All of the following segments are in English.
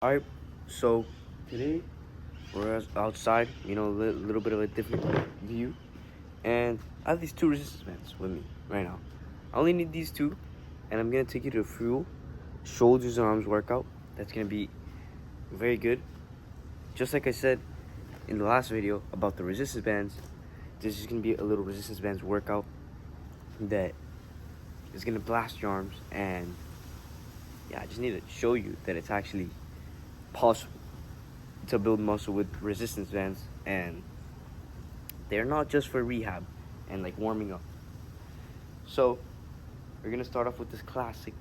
Alright, so today we're outside, a little bit of a different view, and I have these two resistance bands with me right now. I only need these two, and I'm gonna take you to a full shoulders and arms workout. That's gonna be very good. Just like I said in the last video about the resistance bands, this is gonna be a little resistance bands workout that is gonna blast your arms, and yeah, I just need to show you that it's actually possible to build muscle with resistance bands, and they're not just for rehab and like warming up. So we're gonna start off with this classic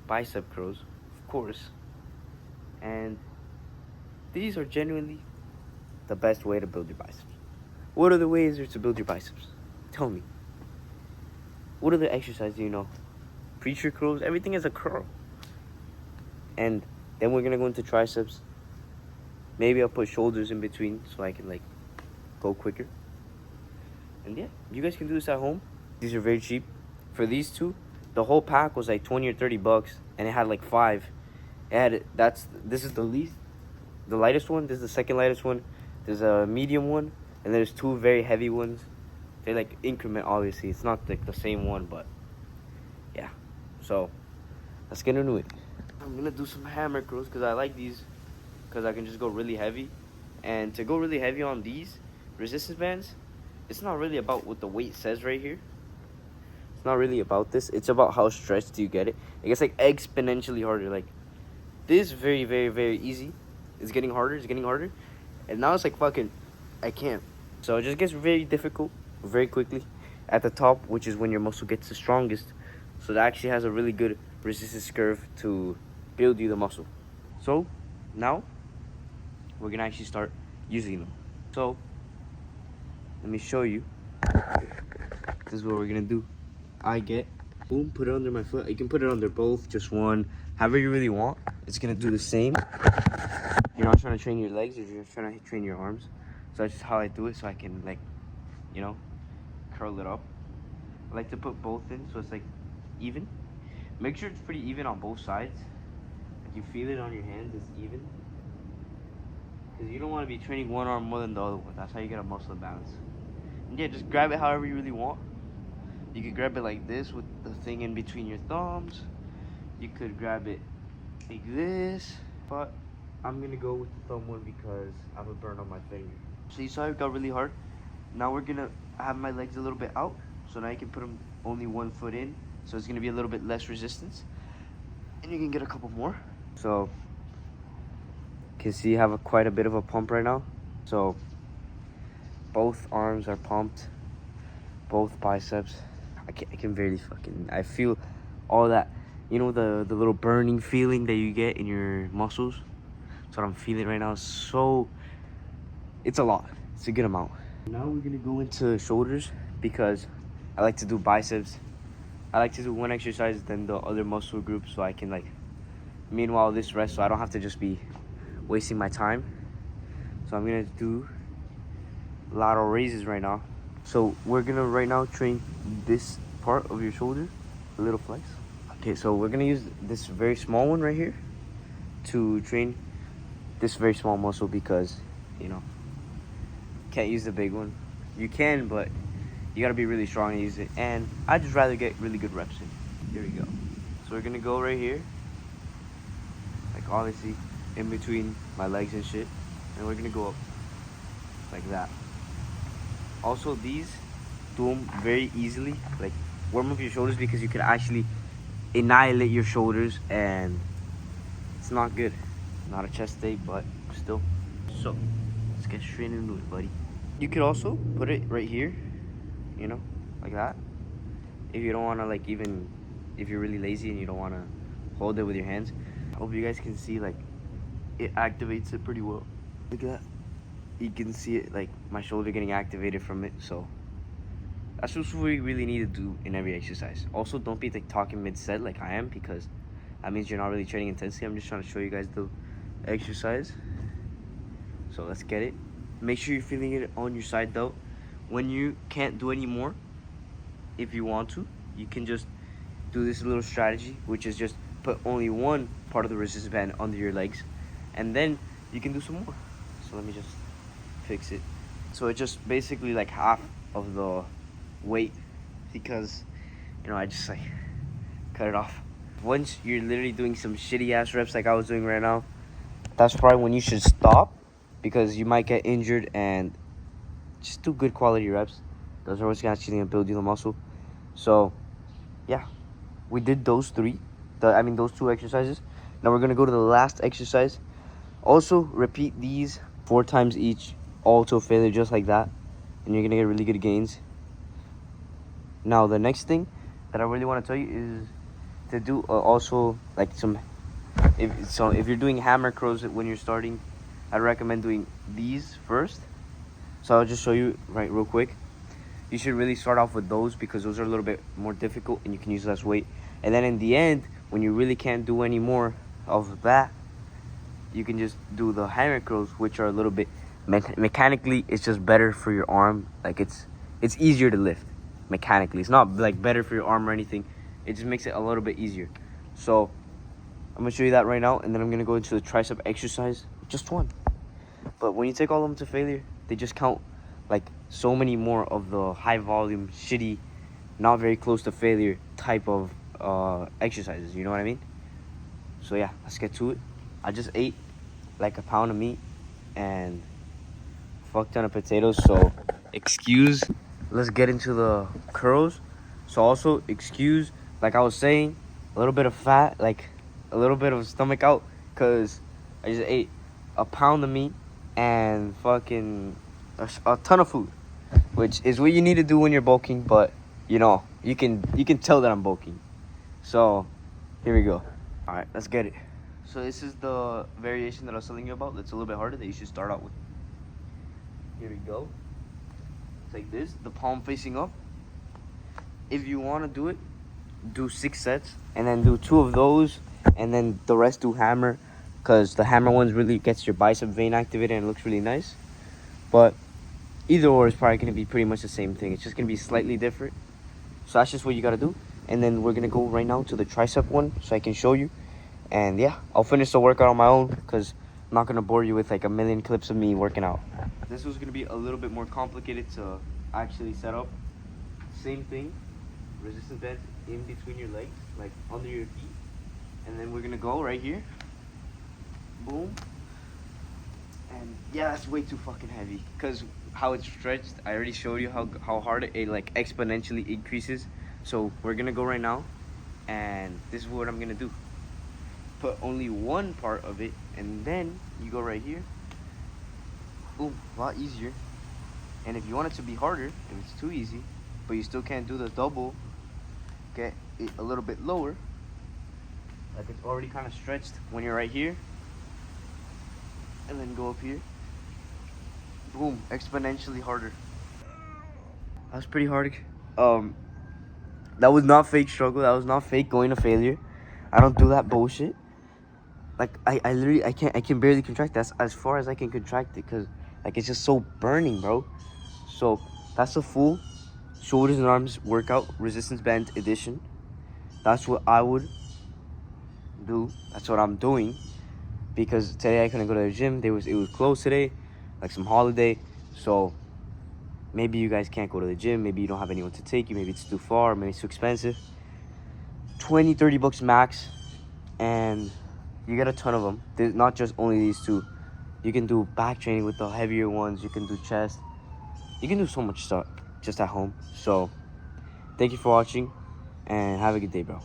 bicep curls, of course, and these are genuinely the best way to build your biceps. What other ways there to build your biceps? Tell me. What other exercise do you know? Preacher curls, everything is a curl. And then we're gonna go into triceps. Maybe I'll put shoulders in between so I can like go quicker. And yeah, you guys can do this at home. These are very cheap. For these two, the whole pack was like 20 or 30 bucks, and it had like 5. This is the lightest one. This is the second lightest one. There's a medium one, and there's 2 very heavy ones. They like increment, obviously. It's not like the same one, but yeah. So let's get into it. I'm gonna do some hammer curls because I like these, because I can just go really heavy. And to go really heavy on these resistance bands, it's not really about what the weight says right here. It's not really about this. It's about how stretched do you get it. It gets like exponentially harder. Like this, very, very, very easy. It's getting harder. It's getting harder. And now it's like fucking, I can't. So it just gets very difficult very quickly at the top, which is when your muscle gets the strongest. So that actually has a really good resistance curve to build you the muscle. So now we're gonna actually start using them. So let me show you. This is what we're gonna do. I get, boom, put it under my foot. You can put it under both, just one, however you really want. It's gonna do the same. You're not trying to train your legs, you're just trying to train your arms. So that's just how I do it, so I can like, curl it up. I like to put both in so it's like even. Make sure it's pretty even on both sides. Like you feel it on your hands, it's even. Because you don't want to be training one arm more than the other one. That's how you get a muscle balance. And yeah, just grab it however you really want. You could grab it like this with the thing in between your thumbs. You could grab it like this. But I'm going to go with the thumb one because I have a burn on my finger. So you saw it got really hard. Now we're going to have my legs a little bit out. So now you can put them only one foot in. So it's going to be a little bit less resistance. And you can get a couple more. So you can see I have quite a bit of a pump right now. So both arms are pumped. Both biceps. I can barely I feel all that, the little burning feeling that you get in your muscles. That's what I'm feeling right now. So it's a lot. It's a good amount. Now we're gonna go into shoulders because I like to do biceps. I like to do one exercise then the other muscle group so I can meanwhile this rest, so I don't have to just be wasting my time. So I'm gonna do lateral raises right now. So we're gonna right now train this part of your shoulder, a little flex. Okay, so we're gonna use this very small one right here to train this very small muscle because, can't use the big one. You can, but you gotta be really strong to use it. And I'd just rather get really good reps in. Here we go. So we're gonna go right here, like obviously in between my legs and shit. And we're gonna go up like that. Also, these do them very easily. Like, warm up your shoulders because you can actually annihilate your shoulders, and it's not good. Not a chest day, but still. So, let's get straight into it, buddy. You could also put it right here, like that. If you don't want to, even if you're really lazy and you don't want to hold it with your hands. I hope you guys can see, it activates it pretty well. Look at that. You can see it, my shoulder getting activated from it. So that's what we really need to do in every exercise. Also, don't be talking mid-set like I am, because that means you're not really training intensity. I'm just trying to show you guys the exercise. So let's get it. Make sure you're feeling it on your side though. When you can't do any more, if you want to, you can just do this little strategy, which is just put only one part of the resistance band under your legs. and then you can do some more. So let me just fix it. So it's just basically like half of the weight, because I just like cut it off. Once you're literally doing some shitty ass reps like I was doing right now, that's probably when you should stop, because you might get injured. And just do good quality reps. Those are what's actually gonna build you the muscle. So yeah, we did those those 2 exercises. Now we're gonna go to the last exercise. Also repeat these 4 times each, all till failure, just like that, and you're gonna get really good gains. Now the next thing that I really want to tell you is to do also like if you're doing hammer curls when you're starting, I'd recommend doing these first. So I'll just show you real quick. You should really start off with those, because those are a little bit more difficult and you can use less weight. And then in the end, when you really can't do any more of that, you can just do the hammer curls, which are a little bit mechanically, it's just better for your arm. Like it's easier to lift mechanically. It's not like better for your arm or anything. It just makes it a little bit easier. So I'm gonna show you that right now, and then I'm gonna go into the tricep exercise, just one. But when you take all of them to failure, they just count like so many more of the high volume, shitty, not very close to failure type of exercises. You know what I mean? So yeah, let's get to it. I just ate like a pound of meat and fuck ton of potatoes, so excuse. Let's get into the curls. So also excuse, like I was saying, a little bit of fat, like a little bit of stomach out, because I just ate a pound of meat and fucking a ton of food, which is what you need to do when you're bulking. But you can tell that I'm bulking. So here we go. All right, let's get it. So this is the variation that I was telling you about. That's a little bit harder, that you should start out with. Here we go. Take this, the palm facing up. If you want to do it, do 6 sets, and then do 2 of those, and then the rest do hammer, because the hammer ones really gets your bicep vein activated and it looks really nice. But either or is probably going to be pretty much the same thing. It's just going to be slightly different. So that's just what you got to do. And then we're going to go right now to the tricep one, so I can show you. And yeah, I'll finish the workout on my own, because I'm not going to bore you with like a million clips of me working out. This was going to be a little bit more complicated to actually set up. Same thing, resistance bands in between your legs, like under your feet. And then we're going to go right here. Boom. And yeah, that's way too fucking heavy, because how it's stretched, I already showed you how hard it like exponentially increases. So we're going to go right now, and this is what I'm going to do. Put only one part of it, and then you go right here. Boom, a lot easier. And if you want it to be harder, if it's too easy, but you still can't do the double, get it a little bit lower, like it's already kind of stretched when you're right here, and then go up here. Boom, exponentially harder. That was pretty hard. That was not fake struggle. That was not fake going to failure. I don't do that bullshit. Like I literally I can barely contract. That's as far as I can contract it, because like it's just so burning, bro. So that's a full shoulders and arms workout, resistance band edition. That's what I would do. That's what I'm doing, because today I couldn't go to the gym. It was closed today, like some holiday. So maybe you guys can't go to the gym. Maybe you don't have anyone to take you. Maybe it's too far. Maybe it's too expensive. 20-30 bucks max, and you get a ton of them. There's not just only these 2. You can do back training with the heavier ones. You can do chest. You can do so much stuff just at home. So thank you for watching, and have a good day, bro.